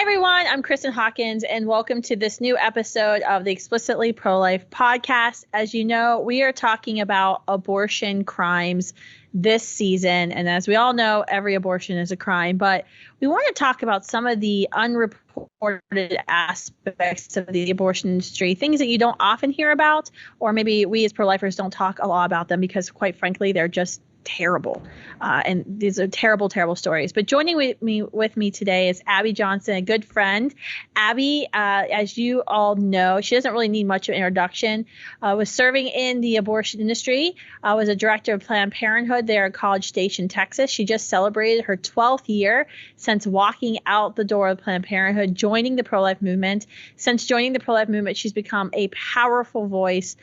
everyone, I'm Kristen Hawkins, and welcome to this new episode of the Explicitly Pro-Life podcast. As you know, we are talking about abortion crimes this season, and as we all know, every abortion is a crime, but we want to talk about some of the unreported aspects of the abortion industry, things that you don't often hear about, or maybe we as pro-lifers don't talk a lot about them because, quite frankly, they're just terrible. And these are terrible, terrible stories. But joining with me today is Abby Johnson, a good friend. Abby, as you all know, she doesn't really need much of an introduction, was serving in the abortion industry, was a director of Planned Parenthood there in College Station, Texas. She just celebrated her 12th year since walking out the door of Planned Parenthood, joining the pro-life movement. Since joining the pro-life movement, she's become a powerful voice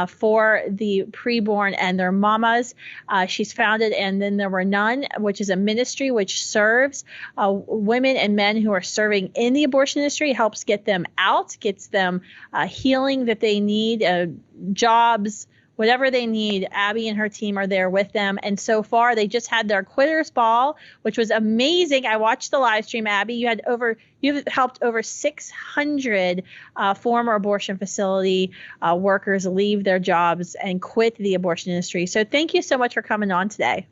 for the preborn and their mamas. She's founded And Then There Were None, which is a ministry which serves women and men who are serving in the abortion industry, helps get them out, gets them healing that they need, jobs, whatever they need. Abby and her team are there with them. And so far, they just had their Quitters Ball, which was amazing. I watched the live stream, Abby. You've helped over 600 former abortion facility workers leave their jobs and quit the abortion industry. So thank you so much for coming on today.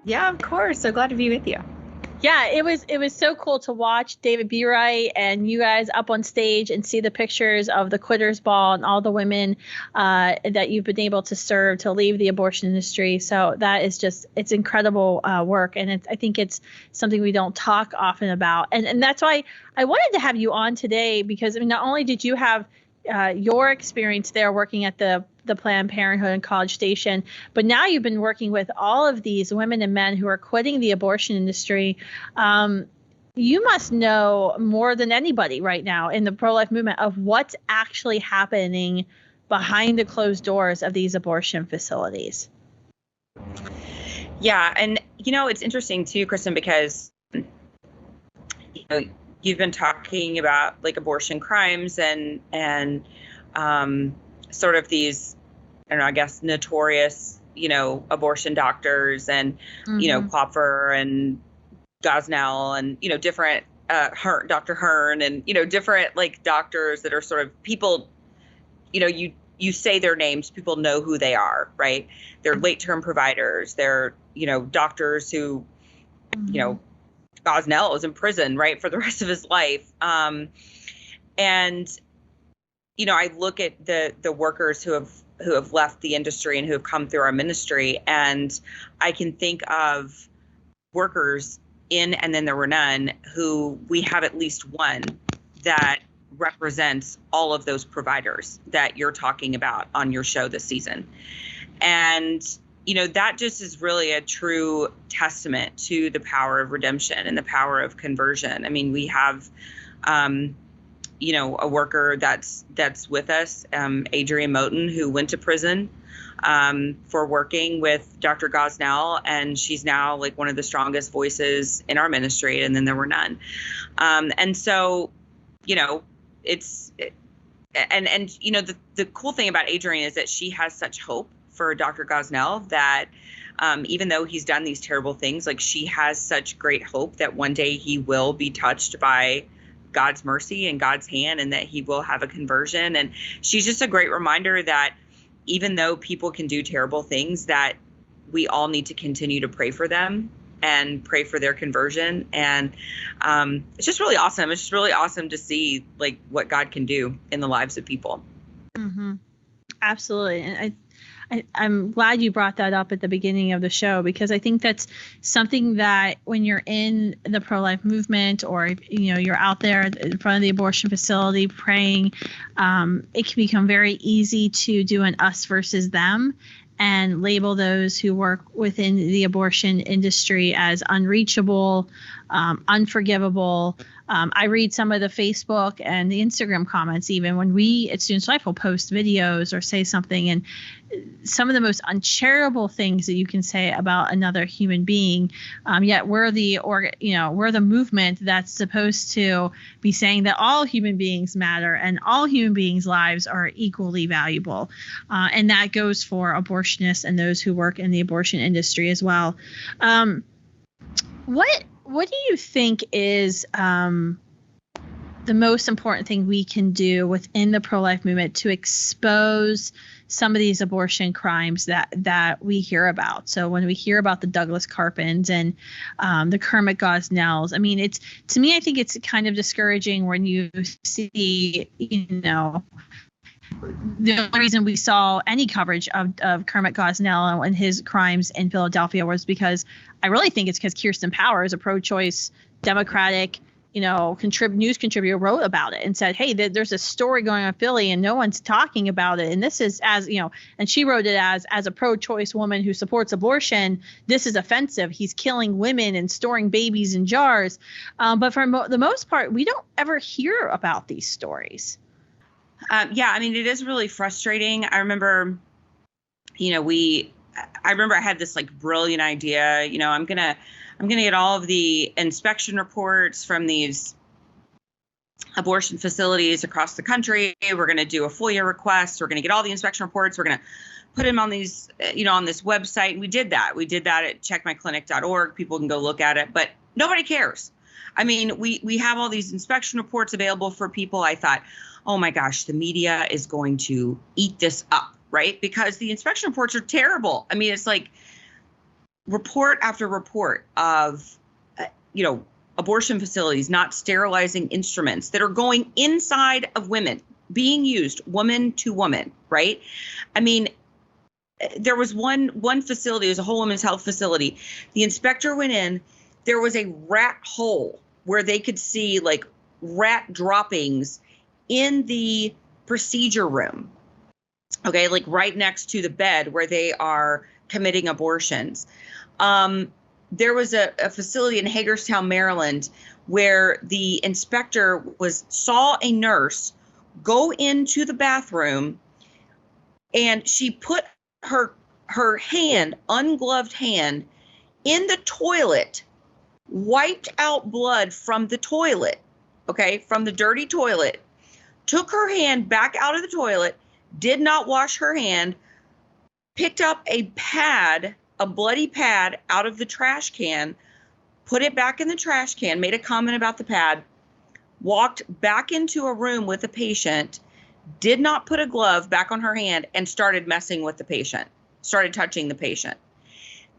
Yeah, of course. So glad to be with you. Yeah, it was so cool to watch David B Wright and you guys up on stage and see the pictures of the Quitters Ball and all the women that you've been able to serve to leave the abortion industry. So that is it's incredible work. And I think it's something we don't talk often about. And that's why I wanted to have you on today, because not only did you have your experience there working at the Planned Parenthood and College Station, but now you've been working with all of these women and men who are quitting the abortion industry. You must know more than anybody right now in the pro-life movement of what's actually happening behind the closed doors of these abortion facilities. Yeah, and it's interesting too, Kristen, because you've been talking about like abortion crimes and sort of these, I don't know, I guess notorious, abortion doctors and, Klopfer and Gosnell and, different, Dr. Hearn and, different like doctors that are sort of people, you say their names, people know who they are, right? They're late term providers. They're, doctors who, Gosnell was in prison, right, for the rest of his life. And, I look at the workers who have left the industry and who have come through our ministry, and I can think of workers in And Then There Were None who we have at least one that represents all of those providers that you're talking about on your show this season. And that just is really a true testament to the power of redemption and the power of conversion. I mean, we have, a worker that's with us, Adrienne Moten, who went to prison for working with Dr. Gosnell, and she's now like one of the strongest voices in our ministry. And Then There Were None. And so, the cool thing about Adrienne is that she has such hope for Dr. Gosnell that even though he's done these terrible things, like she has such great hope that one day he will be touched by God's mercy and God's hand and that he will have a conversion. And she's just a great reminder that even though people can do terrible things, that we all need to continue to pray for them and pray for their conversion. And it's just really awesome. It's just really awesome to see like what God can do in the lives of people. Mm-hmm. Absolutely. And I'm glad you brought that up at the beginning of the show, because I think that's something that when you're in the pro-life movement or, you're out there in front of the abortion facility praying, it can become very easy to do an us versus them and label those who work within the abortion industry as unreachable, Unforgivable. I read some of the Facebook and the Instagram comments, even when we at Students Life will post videos or say something, and some of the most uncharitable things that you can say about another human being. Yet we're the movement that's supposed to be saying that all human beings matter and all human beings' lives are equally valuable. And that goes for abortionists and those who work in the abortion industry as well. What do you think is the most important thing we can do within the pro-life movement to expose some of these abortion crimes that we hear about? So when we hear about the Douglas Carpens and the Kermit Gosnells, I mean, to me, I think it's kind of discouraging when you see, the only reason we saw any coverage of Kermit Gosnell and his crimes in Philadelphia was because I really think it's because Kirsten Powers, a pro-choice Democratic, news contributor, wrote about it and said, hey, there's a story going on in Philly and no one's talking about it. And this is and she wrote it as a pro-choice woman who supports abortion, this is offensive. He's killing women and storing babies in jars. But for the most part, we don't ever hear about these stories. Yeah, I mean, it is really frustrating. I remember, I had this like brilliant idea. I'm gonna get all of the inspection reports from these abortion facilities across the country. We're gonna do a FOIA request. We're gonna get all the inspection reports. We're gonna put them on these, on this website. And we did that. We did that at checkmyclinic.org. People can go look at it, but nobody cares. I mean, we have all these inspection reports available for people. I thought, oh my gosh, the media is going to eat this up, right? Because the inspection reports are terrible. I mean, it's like report after report of, abortion facilities not sterilizing instruments that are going inside of women, being used woman to woman, right? I mean, there was one facility, it was a whole women's health facility. The inspector went in, there was a rat hole where they could see like rat droppings in the procedure room, okay, like right next to the bed where they are committing abortions. There was a facility in Hagerstown, Maryland, where the inspector saw a nurse go into the bathroom and she put her hand, ungloved hand, in the toilet, wiped out blood from the toilet, okay, from the dirty toilet, took her hand back out of the toilet, did not wash her hand, picked up a bloody pad out of the trash can, put it back in the trash can, made a comment about the pad, walked back into a room with the patient, did not put a glove back on her hand, and started messing with the patient, started touching the patient.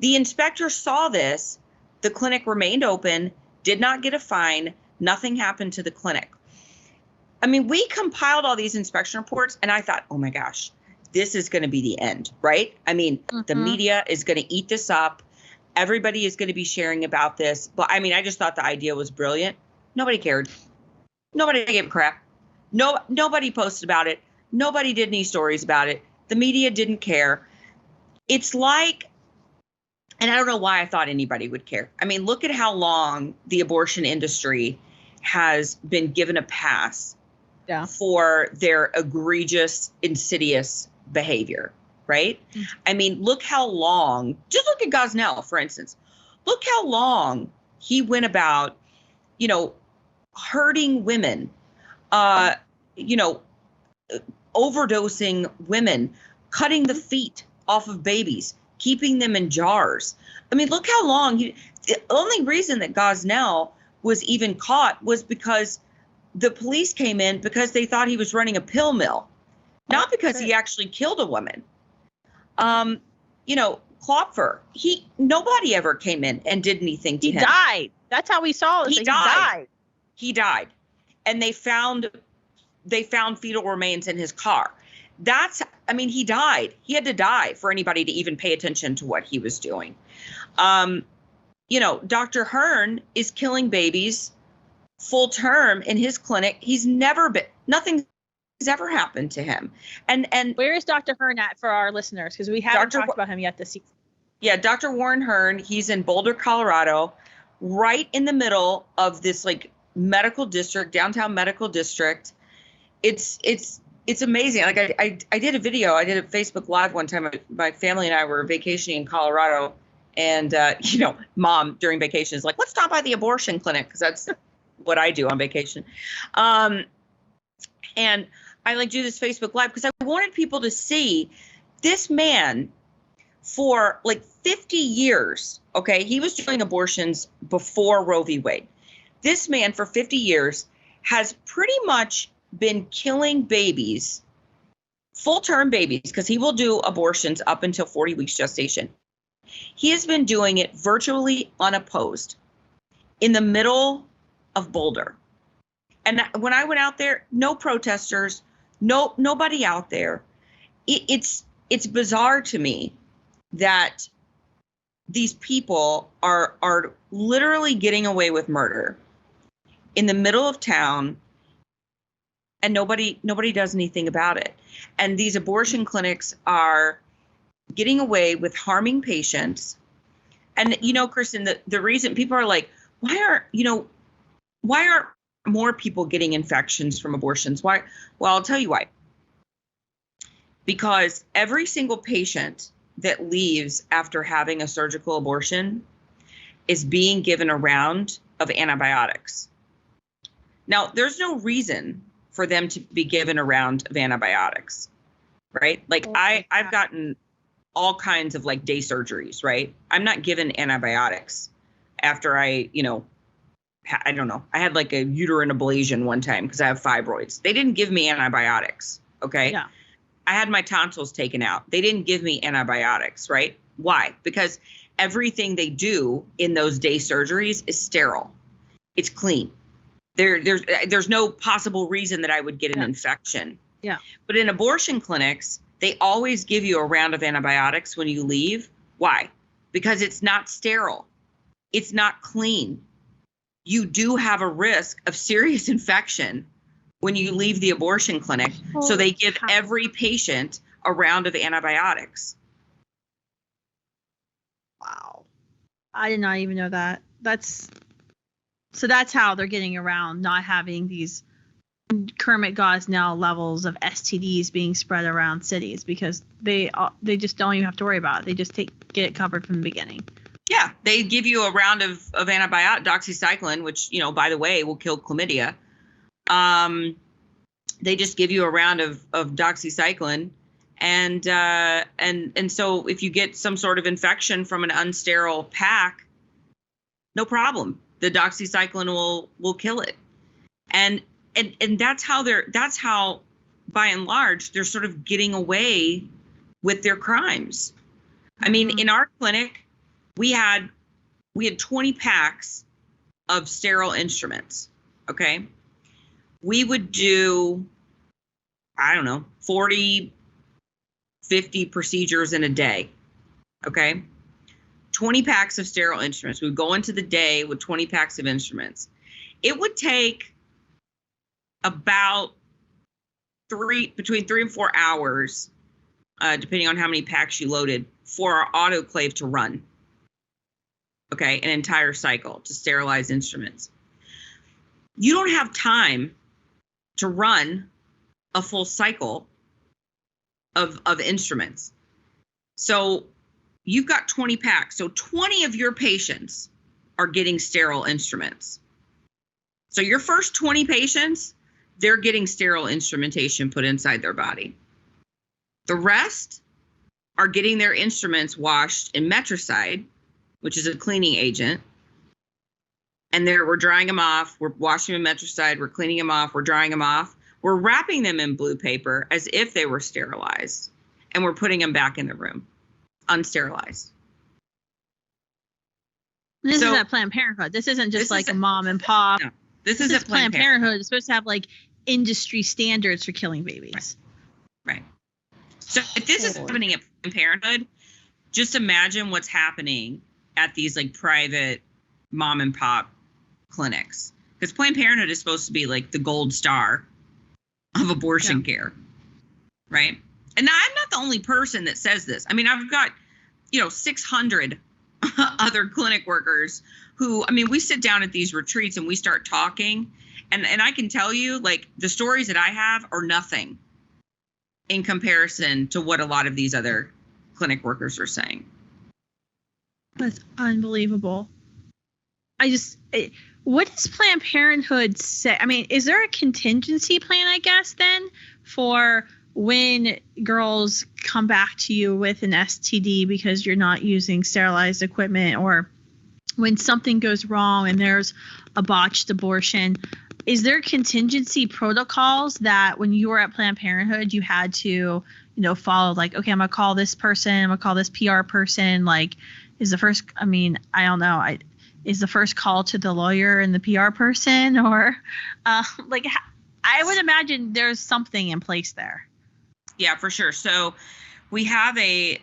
The inspector saw this. The clinic remained open, did not get a fine, nothing happened to the clinic. I mean, we compiled all these inspection reports and I thought, oh my gosh, this is going to be the end, right? I mean, the media is going to eat this up. Everybody is going to be sharing about this. But I mean, I just thought the idea was brilliant. Nobody cared. Nobody gave a crap. Nobody posted about it. Nobody did any stories about it. The media didn't care. It's like, and I don't know why I thought anybody would care. I mean, look at how long the abortion industry has been given a pass for their egregious, insidious behavior, right? Mm-hmm. I mean, look how long, just look at Gosnell, for instance. Look how long he went about, hurting women, overdosing women, cutting the feet off of babies, keeping them in jars. I mean, look how long the only reason that Gosnell was even caught was because the police came in because they thought he was running a pill mill, not because he actually killed a woman. Klopfer, nobody ever came in and did anything to him. He died. That's how we saw it. He died. And they found fetal remains in his car. He died. He had to die for anybody to even pay attention to what he was doing. Dr. Hearn is killing babies full term in his clinic. Nothing's ever happened to him. And where is Dr. Hearn at for our listeners? Because we haven't talked about him yet this season. Yeah, Dr. Warren Hearn, he's in Boulder, Colorado. right in the middle of this like medical district, downtown medical district. It's amazing. Like I did a video. I did a Facebook Live one time. My family and I were vacationing in Colorado, and mom during vacation is like, let's stop by the abortion clinic, because that's what I do on vacation. And I like do this Facebook Live because I wanted people to see this man for like 50 years. Okay, he was doing abortions before Roe v. Wade. This man for 50 years has pretty much been killing babies, full-term babies, because he will do abortions up until 40 weeks gestation. He has been doing it virtually unopposed in the middle of Boulder. And when I went out there, no protesters, nobody out there. It's bizarre to me that these people are literally getting away with murder in the middle of town, and nobody does anything about it. And these abortion clinics are getting away with harming patients. And Kristen, the reason people are like, why aren't more people getting infections from abortions? Why? Well, I'll tell you why. Because every single patient that leaves after having a surgical abortion is being given a round of antibiotics. Now, there's no reason for them to be given a round of antibiotics, right? Like I've gotten all kinds of like day surgeries, right? I'm not given antibiotics after I don't know. I had like a uterine ablation one time because I have fibroids. They didn't give me antibiotics. Okay. Yeah. I had my tonsils taken out. They didn't give me antibiotics, right? Why? Because everything they do in those day surgeries is sterile. It's clean. There's no possible reason that I would get an infection. Yeah. But in abortion clinics, they always give you a round of antibiotics when you leave. Why? Because it's not sterile. It's not clean. You do have a risk of serious infection when you leave the abortion clinic. So they give every patient a round of antibiotics. Wow. I did not even know that. That's how they're getting around not having these Kermit Gosnell levels of STDs being spread around cities, because they just don't even have to worry about it. They just get it covered from the beginning. Yeah, they give you a round of antibiotic, doxycycline, which, by the way, will kill chlamydia. They just give you a round of doxycycline, and so if you get some sort of infection from an unsterile pack, no problem. The doxycycline will kill it, and that's how by and large they're sort of getting away with their crimes. I mean, in our clinic, we had 20 packs of sterile instruments. Okay. We would do, I don't know, 40, 50 procedures in a day. Okay. 20 packs of sterile instruments. We would go into the day with 20 packs of instruments. It would take about between 3 and 4 hours, depending on how many packs you loaded, for our autoclave to run. Okay, an entire cycle to sterilize instruments. You don't have time to run a full cycle of instruments. So you've got 20 packs. So 20 of your patients are getting sterile instruments. So your first 20 patients, they're getting sterile instrumentation put inside their body. The rest are getting their instruments washed in metricide, which is a cleaning agent. And we're drying them off. We're washing them in metricide. We're cleaning them off. We're drying them off. We're wrapping them in blue paper as if they were sterilized. And we're putting them back in the room, unsterilized. This isn't at Planned Parenthood. This isn't just like a mom and pop. No, this is at Planned Parenthood. It's supposed to have like industry standards for killing babies. Right. So if this is happening at Planned Parenthood, just imagine what's happening at these like private mom and pop clinics. Because Planned Parenthood is supposed to be like the gold star of abortion care. Right. And now I'm not the only person that says this. I mean, I've got, 600 other clinic workers who, I mean, we sit down at these retreats and we start talking, and I can tell you, like, the stories that I have are nothing in comparison to what a lot of these other clinic workers are saying. That's unbelievable. What does Planned Parenthood say? I mean, is there a contingency plan, I guess, then, for when girls come back to you with an STD because you're not using sterilized equipment, or when something goes wrong and there's a botched abortion? Is there contingency protocols that when you were at Planned Parenthood you had to, follow? Like, okay, I'm gonna call this person, I'm gonna call this PR person. Like, is the first, I mean, I don't know, is the first call to the lawyer and the PR person, or like, I would imagine there's something in place there. Yeah, for sure. So they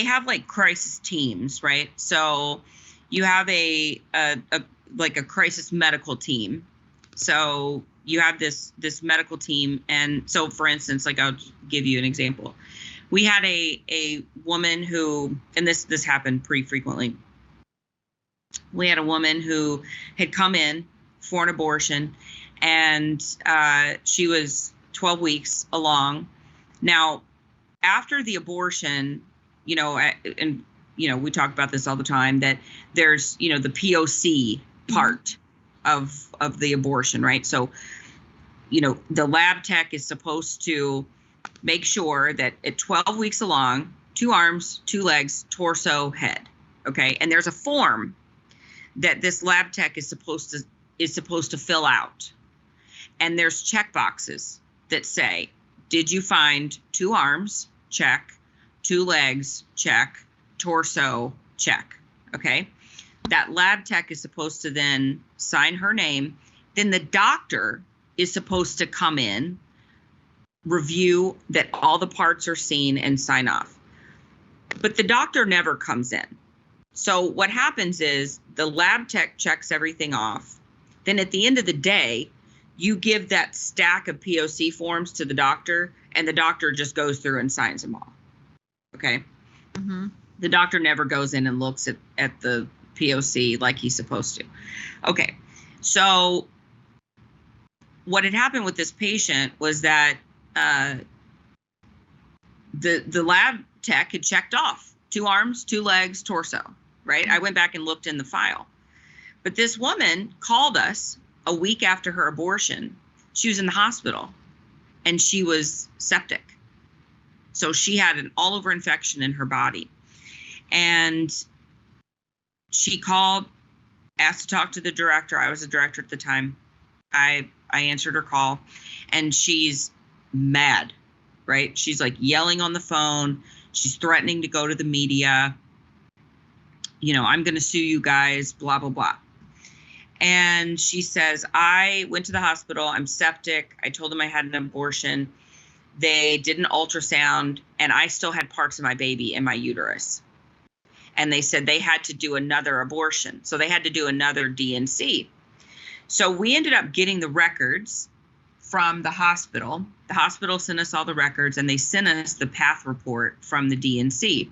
have like crisis teams, right? So you have a crisis medical team. So you have this medical team. And so, for instance, like, I'll give you an example. We had a woman who, and this happened pretty frequently. We had a woman who had come in for an abortion, and she was 12 weeks along. Now, after the abortion, we talk about this all the time, that there's, the POC part of the abortion, right? So, the lab tech is supposed to make sure that at 12 weeks along, 2 arms, 2 legs, torso, head. Okay. And there's a form that this lab tech is supposed to fill out. And there's check boxes that say, did you find 2 arms? Check. 2 legs? Check. Torso? Check. Okay. That lab tech is supposed to then sign her name. Then the doctor is supposed to come in, review that all the parts are seen, and sign off. But the doctor never comes in. So what happens is the lab tech checks everything off. Then at the end of the day, you give that stack of POC forms to the doctor, and the doctor just goes through and signs them all. Okay. Mm-hmm. The doctor never goes in and looks at the POC like he's supposed to. Okay. So what had happened with this patient was that the lab tech had checked off 2 arms, 2 legs, torso, right? I went back and looked in the file. But this woman called us a week after her abortion. She was in the hospital and she was septic. So she had an all-over infection in her body. And she called, asked to talk to the director. I was the director at the time. I answered her call, and she's mad, right? She's like yelling on the phone. She's threatening to go to the media. I'm going to sue you guys, blah, blah, blah. And she says, I went to the hospital. I'm septic. I told them I had an abortion. They did an ultrasound, and I still had parts of my baby in my uterus. And they said they had to do another abortion. So they had to do another D&C. So we ended up getting the records from the hospital. The hospital sent us all the records, and they sent us the path report from the D&C.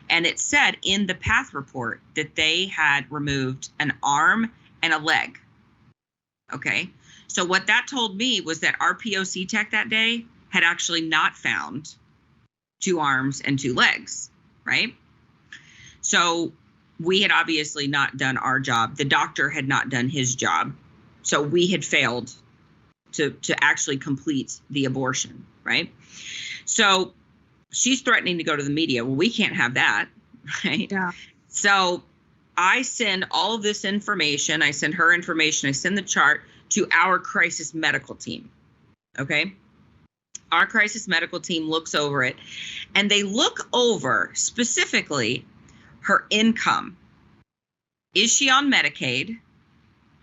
And it said in the path report that they had removed an arm and a leg. Okay. So what that told me was that our POC tech that day had actually not found 2 arms and 2 legs, right? So we had obviously not done our job. The doctor had not done his job. So we had failed to actually complete the abortion, right? So she's threatening to go to the media. Well, we can't have that, right? Yeah. So I send all of this information. I send her information. I send the chart to our crisis medical team, okay? Our crisis medical team looks over it, and they look over specifically her income. Is she on Medicaid?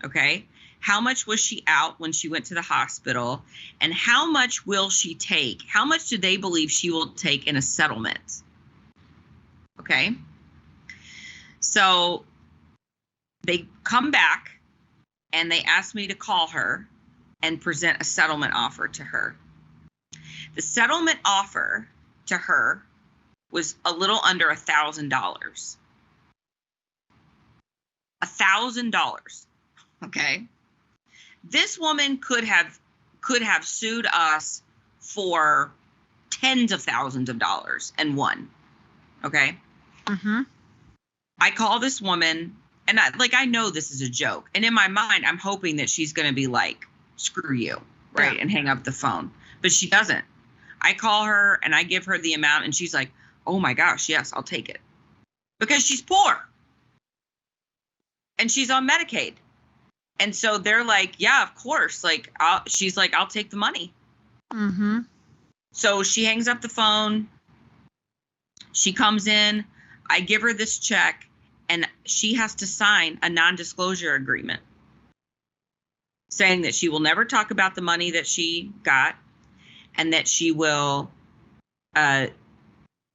Okay. How much was she out when she went to the hospital? And how much will she take? How much do they believe she will take in a settlement? Okay. So they come back and they ask me to call her and present a settlement offer to her. The settlement offer to her was a little under $1,000. $1,000. Okay. This woman could have sued us for tens of thousands of dollars and won. Okay. Mm-hmm. I call this woman, and I know this is a joke. And in my mind, I'm hoping that she's going to be like, screw you, right? Yeah. And hang up the phone. But she doesn't. I call her and I give her the amount and she's like, oh my gosh, yes, I'll take it. Because she's poor. And she's on Medicaid. And so they're like, yeah, of course. She's like, I'll take the money. Mm-hmm. So she hangs up the phone. She comes in. I give her this check. And she has to sign a non-disclosure agreement saying that she will never talk about the money that she got and that she will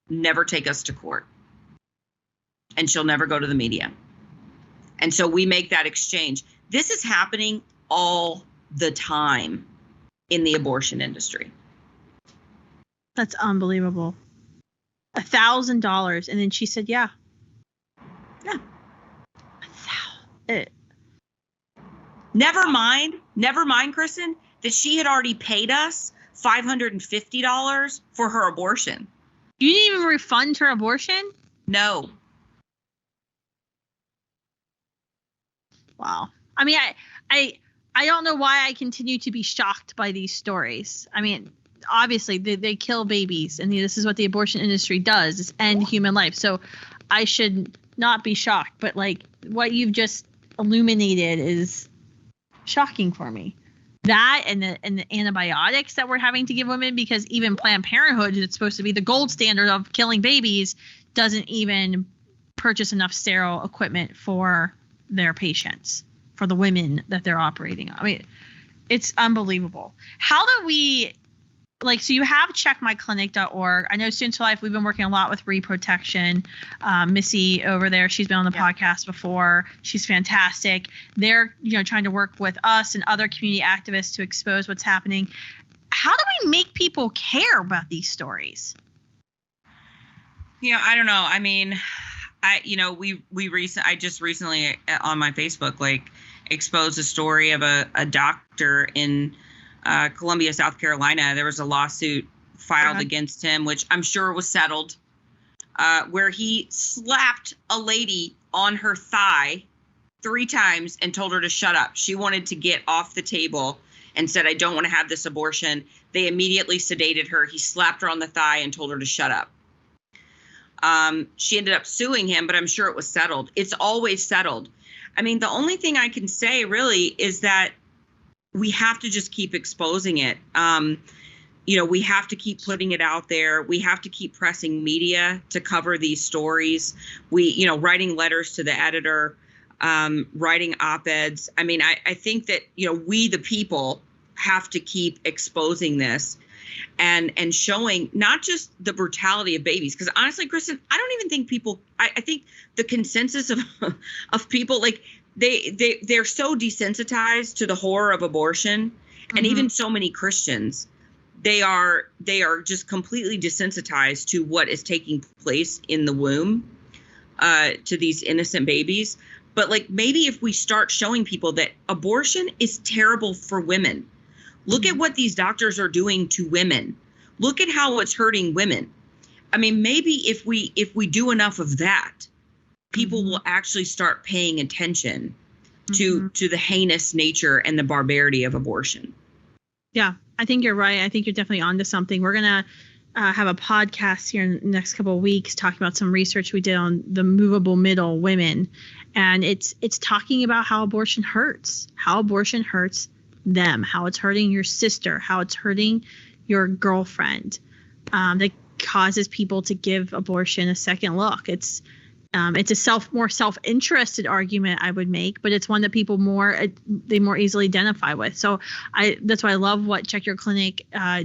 never take us to court. And she'll never go to the media. And so we make that exchange. This is happening all the time in the abortion industry. That's unbelievable. $1,000. And then she said, yeah. Yeah. Never mind, Kristen, that she had already paid us $550 for her abortion. You didn't even refund her abortion? No. Wow. I mean, I don't know why I continue to be shocked by these stories. I mean, obviously they kill babies, and this is what the abortion industry does, is end human life. So I should not be shocked, but like what you've just illuminated is shocking for me. That and the antibiotics that we're having to give women, because even Planned Parenthood, that's supposed to be the gold standard of killing babies, doesn't even purchase enough sterile equipment for their patients, for the women that they're operating on. I mean, it's unbelievable. How do we, so you have checkmyclinic.org. I know Students for Life, we've been working a lot with reprotection. Missy over there, she's been on the podcast before. She's fantastic. They're, trying to work with us and other community activists to expose what's happening. How do we make people care about these stories? I don't know. I mean, I just recently on my Facebook, exposed a story of a doctor in Columbia, South Carolina. There was a lawsuit filed against him, which I'm sure was settled, where he slapped a lady on her thigh 3 times and told her to shut up. She wanted to get off the table and said, I don't want to have this abortion. They immediately sedated her. He slapped her on the thigh and told her to shut up. She ended up suing him, but I'm sure it was settled. It's always settled. I mean, the only thing I can say really is that we have to just keep exposing it. We have to keep putting it out there. We have to keep pressing media to cover these stories. Writing letters to the editor, writing op-eds. I mean, I think that, we the people have to keep exposing this and showing not just the brutality of babies. Because honestly, Kristen, I don't even think people, I think the consensus of people, they're so desensitized to the horror of abortion. And even so many Christians, they are just completely desensitized to what is taking place in the womb, to these innocent babies. But maybe if we start showing people that abortion is terrible for women. Look at what these doctors are doing to women. Look at how it's hurting women. I mean, maybe if we do enough of that, people will actually start paying attention to the heinous nature and the barbarity of abortion. Yeah, I think you're right. I think you're definitely onto something. We're going to have a podcast here in the next couple of weeks talking about some research we did on the movable middle women. And it's talking about how abortion hurts them, how it's hurting your sister, how it's hurting your girlfriend, that causes people to give abortion a second look. It's a more self-interested argument, I would make, but it's one that people more easily identify with. So that's why I love what Check Your Clinic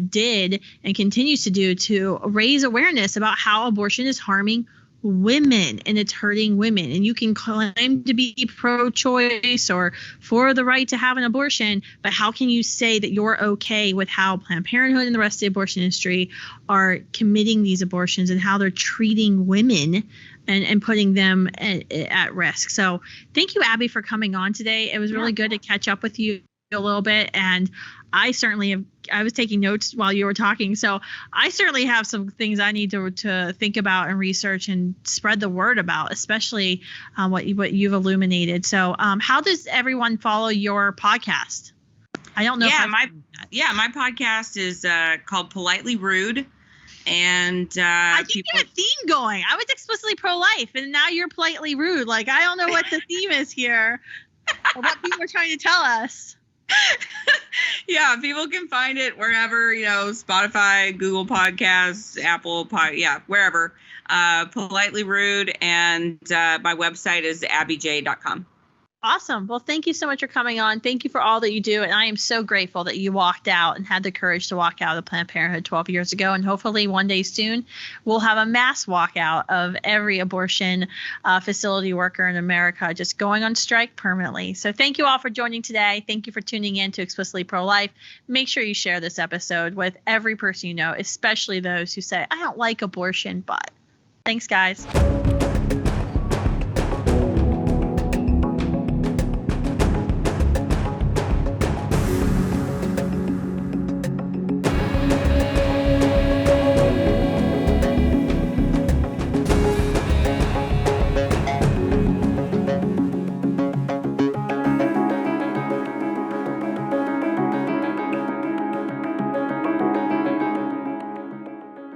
did and continues to do to raise awareness about how abortion is harming women and it's hurting women. And you can claim to be pro-choice or for the right to have an abortion, but how can you say that you're okay with how Planned Parenthood and the rest of the abortion industry are committing these abortions and how they're treating women and putting them at risk? So thank you, Abby, for coming on today. It was really good to catch up with you a little bit. And I was taking notes while you were talking. So I certainly have some things I need to think about and research and spread the word about, especially what you've illuminated. So how does everyone follow your podcast? I don't know. My podcast is called Politely Rude. And I think you have a theme going. I was explicitly pro-life and now you're politely rude. Like, I don't know what the theme is here or what people are trying to tell us. Yeah, people can find it wherever, Spotify, Google Podcasts, Apple, wherever. Politely Rude, and my website is abbyj.com. Awesome. Well, thank you so much for coming on. Thank you for all that you do. And I am so grateful that you walked out and had the courage to walk out of Planned Parenthood 12 years ago. And hopefully one day soon, we'll have a mass walkout of every abortion facility worker in America just going on strike permanently. So thank you all for joining today. Thank you for tuning in to Explicitly Pro-Life. Make sure you share this episode with every person you know, especially those who say, I don't like abortion, but thanks, guys.